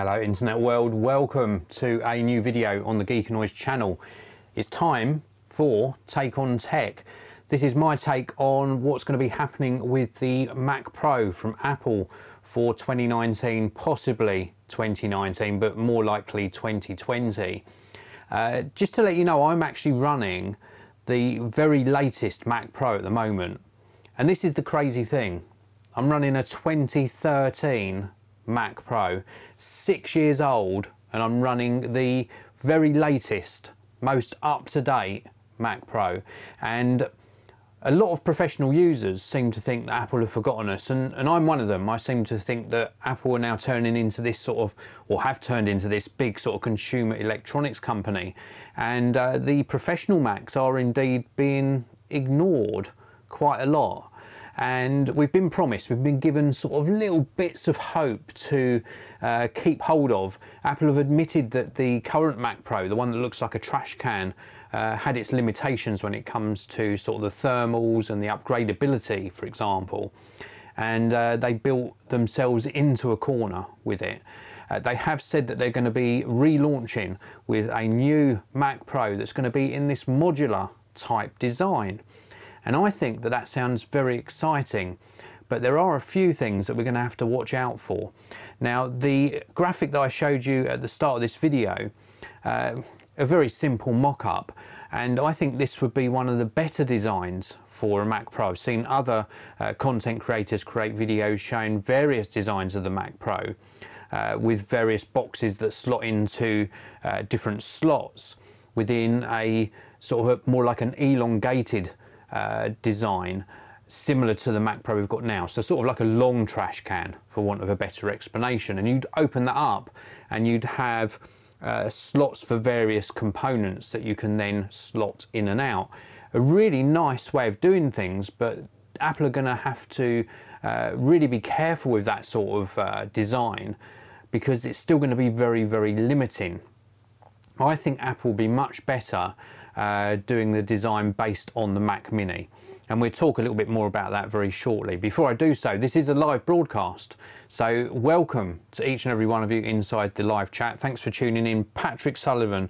Hello internet world, welcome to a new video on the Geekanoids channel. It's time for Take on Tech. This is my take on what's going to be happening with the Mac Pro from Apple for 2019, possibly 2019, but more likely 2020. Just to let you know, I'm actually running the very latest Mac Pro at the moment. And this is the crazy thing. I'm running a 2013 Mac Pro, 6 years old, and I'm running the very latest, most up-to-date Mac Pro. And a lot of professional users seem to think that Apple have forgotten us, and I'm one of them. I seem to think that Apple are now turning into this sort of, or have turned into this big sort of consumer electronics company, and the professional Macs are indeed being ignored quite a lot. And we've been promised, we've been given sort of little bits of hope to keep hold of. Apple have admitted that the current Mac Pro, the one that looks like a trash can, had its limitations when it comes to sort of the thermals and the upgradability, for example. And they built themselves into a corner with it. They have said that they're going to be relaunching with a new Mac Pro that's going to be in this modular type design. And I think that that sounds very exciting, but there are a few things that we're going to have to watch out for. Now, the graphic that I showed you at the start of this video, a very simple mock-up, and I think this would be one of the better designs for a Mac Pro. I've seen other content creators create videos showing various designs of the Mac Pro with various boxes that slot into different slots within a sort of more like an elongated design, similar to the Mac Pro we've got now, so sort of like a long trash can, for want of a better explanation. And you'd open that up and you'd have slots for various components that you can then slot in and out. A really nice way of doing things, but Apple are going to have to really be careful with that sort of design, because it's still going to be very, very limiting. I think Apple will be much better doing the design based on the Mac Mini, and we'll talk a little bit more about that very shortly. Before I do so, this is a live broadcast, so welcome to each and every one of you inside the live chat. Thanks for tuning in. Patrick Sullivan,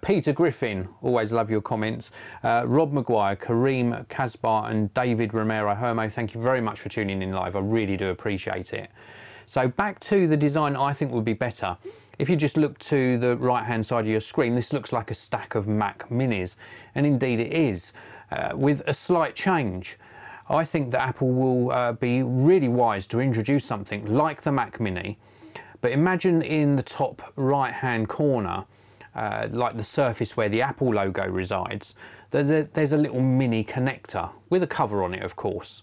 Peter Griffin, always love your comments, Rob Maguire, Kareem Casbar and David Romero Hermo, thank you very much for tuning in live. I really do appreciate it. So back to the design I think would be better. If you just look to the right hand side of your screen, this looks like a stack of Mac Minis, and indeed it is, with a slight change. I think that Apple will be really wise to introduce something like the Mac Mini, but imagine in the top right hand corner, like the surface where the Apple logo resides, there's a little mini connector with a cover on it, of course.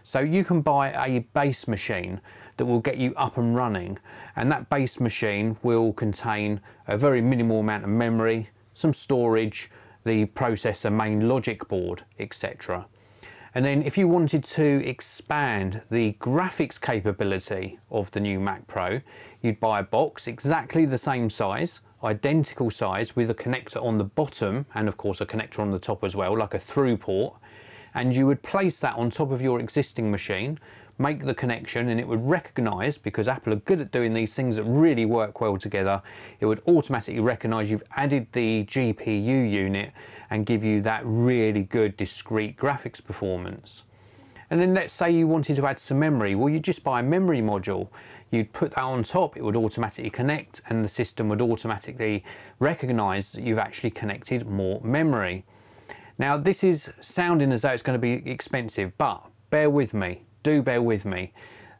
So you can buy a base machine that will get you up and running, and that base machine will contain a very minimal amount of memory, some storage, the processor, main logic board, etc. And then if you wanted to expand the graphics capability of the new Mac Pro, you'd buy a box exactly the same size, identical size, with a connector on the bottom and of course a connector on the top as well, like a through port, and you would place that on top of your existing machine, make the connection, and it would recognise, because Apple are good at doing these things that really work well together, it would automatically recognise you've added the GPU unit and give you that really good discrete graphics performance. And then let's say you wanted to add some memory. Well, you'd just buy a memory module, you'd put that on top, it would automatically connect, and the system would automatically recognise that you've actually connected more memory. Now, this is sounding as though it's going to be expensive, but bear with me. Do bear with me.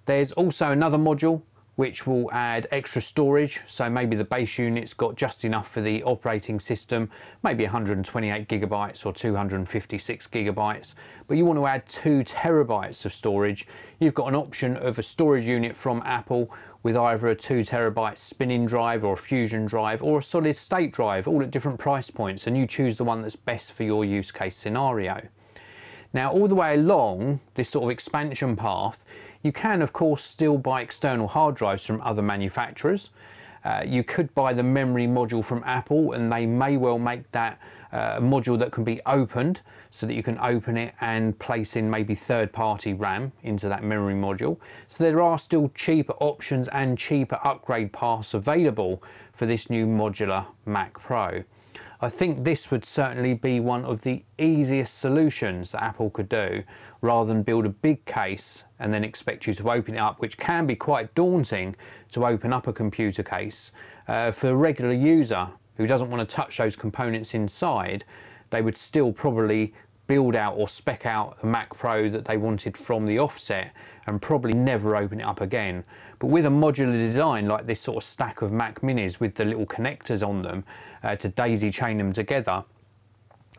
There's also another module which will add extra storage, so maybe the base unit's got just enough for the operating system, maybe 128 gigabytes or 256 gigabytes, but you want to add 2 terabytes of storage. You've got an option of a storage unit from Apple with either a 2 terabyte spinning drive or a fusion drive or a solid state drive, all at different price points, and you choose the one that's best for your use case scenario. Now, all the way along this sort of expansion path, you can of course still buy external hard drives from other manufacturers. You could buy the memory module from Apple, and they may well make that a module that can be opened so that you can open it and place in maybe third-party RAM into that memory module. So there are still cheaper options and cheaper upgrade paths available for this new modular Mac Pro. I think this would certainly be one of the easiest solutions that Apple could do, rather than build a big case and then expect you to open it up, which can be quite daunting to open up a computer case. For a regular user who doesn't want to touch those components inside, they would still probably build out or spec out a Mac Pro that they wanted from the offset and probably never open it up again. But with a modular design like this sort of stack of Mac Minis with the little connectors on them to daisy chain them together,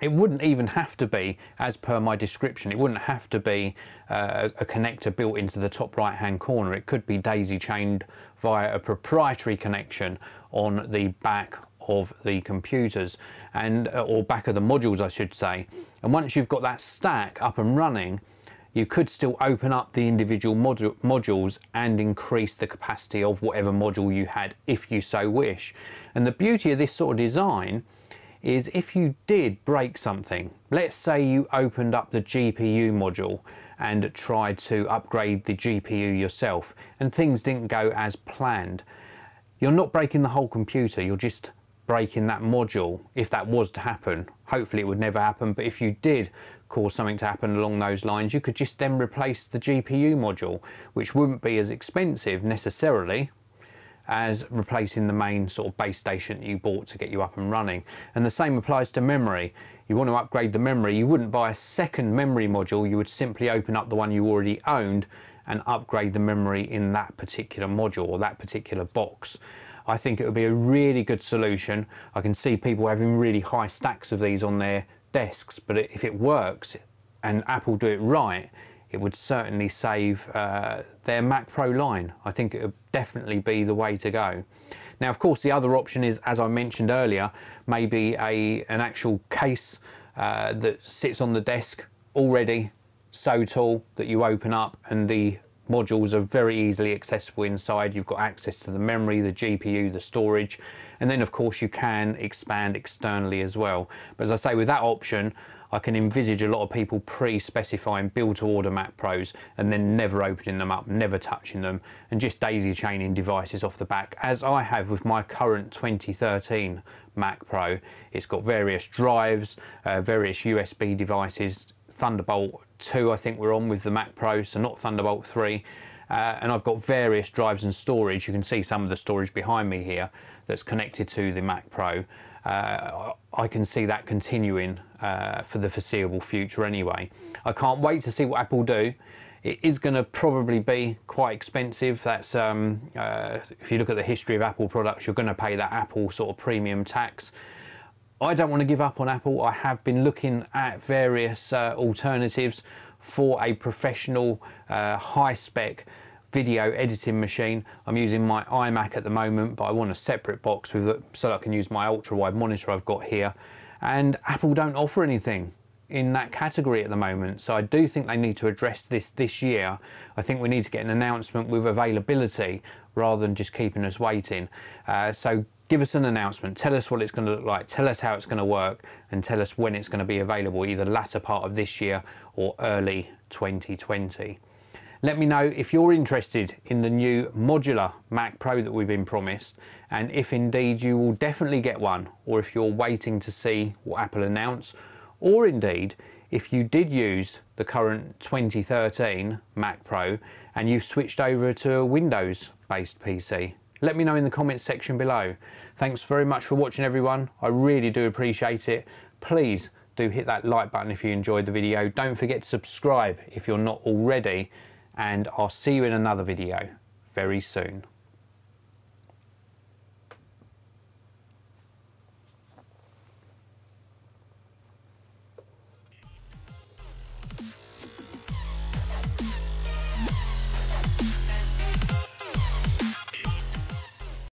it wouldn't even have to be, as per my description, it wouldn't have to be a connector built into the top right hand corner. It could be daisy chained via a proprietary connection on the back of the computers, and or back of the modules I should say. And once you've got that stack up and running, you could still open up the individual modules and increase the capacity of whatever module you had if you so wish. And the beauty of this sort of design is if you did break something, let's say you opened up the GPU module and tried to upgrade the GPU yourself and things didn't go as planned, you're not breaking the whole computer, you're just breaking that module. If that was to happen, hopefully it would never happen, but if you did cause something to happen along those lines, you could just then replace the GPU module, which wouldn't be as expensive necessarily as replacing the main sort of base station that you bought to get you up and running. And the same applies to memory. You want to upgrade the memory, you wouldn't buy a second memory module, you would simply open up the one you already owned and upgrade the memory in that particular module or that particular box. I think it would be a really good solution. I can see people having really high stacks of these on their desks, but if it works and Apple do it right, it would certainly save their Mac Pro line. I think it would definitely be the way to go. Now, of course, the other option is, as I mentioned earlier, maybe an actual case that sits on the desk already, so tall that you open up and the modules are very easily accessible inside. You've got access to the memory, the GPU, the storage, and then of course you can expand externally as well. But as I say, with that option, I can envisage a lot of people pre-specifying build-to-order Mac Pros and then never opening them up, never touching them, and just daisy chaining devices off the back, as I have with my current 2013 Mac Pro. It's got various drives, various USB devices, Thunderbolt 2 I think we're on with the Mac Pro, so not Thunderbolt 3, and I've got various drives and storage. You can see some of the storage behind me here that's connected to the Mac Pro. I can see that continuing for the foreseeable future anyway. I can't wait to see what Apple do. It is going to probably be quite expensive. That's if you look at the history of Apple products, you're going to pay that Apple sort of premium tax. I don't want to give up on Apple. I have been looking at various alternatives for a professional high-spec video editing machine. I'm using my iMac at the moment, but I want a separate box with it so that I can use my ultra-wide monitor I've got here. And Apple don't offer anything in that category at the moment, so I do think they need to address this year. I think we need to get an announcement with availability rather than just keeping us waiting. So give us an announcement, tell us what it's going to look like, tell us how it's going to work, and tell us when it's going to be available, either latter part of this year or early 2020. Let me know if you're interested in the new modular Mac Pro that we've been promised, and if indeed you will definitely get one, or if you're waiting to see what Apple announce, or indeed if you did use the current 2013 Mac Pro and you've switched over to a Windows-based PC. Let me know in the comments section below. Thanks very much for watching, everyone. I really do appreciate it. Please do hit that like button if you enjoyed the video. Don't forget to subscribe if you're not already, and I'll see you in another video very soon.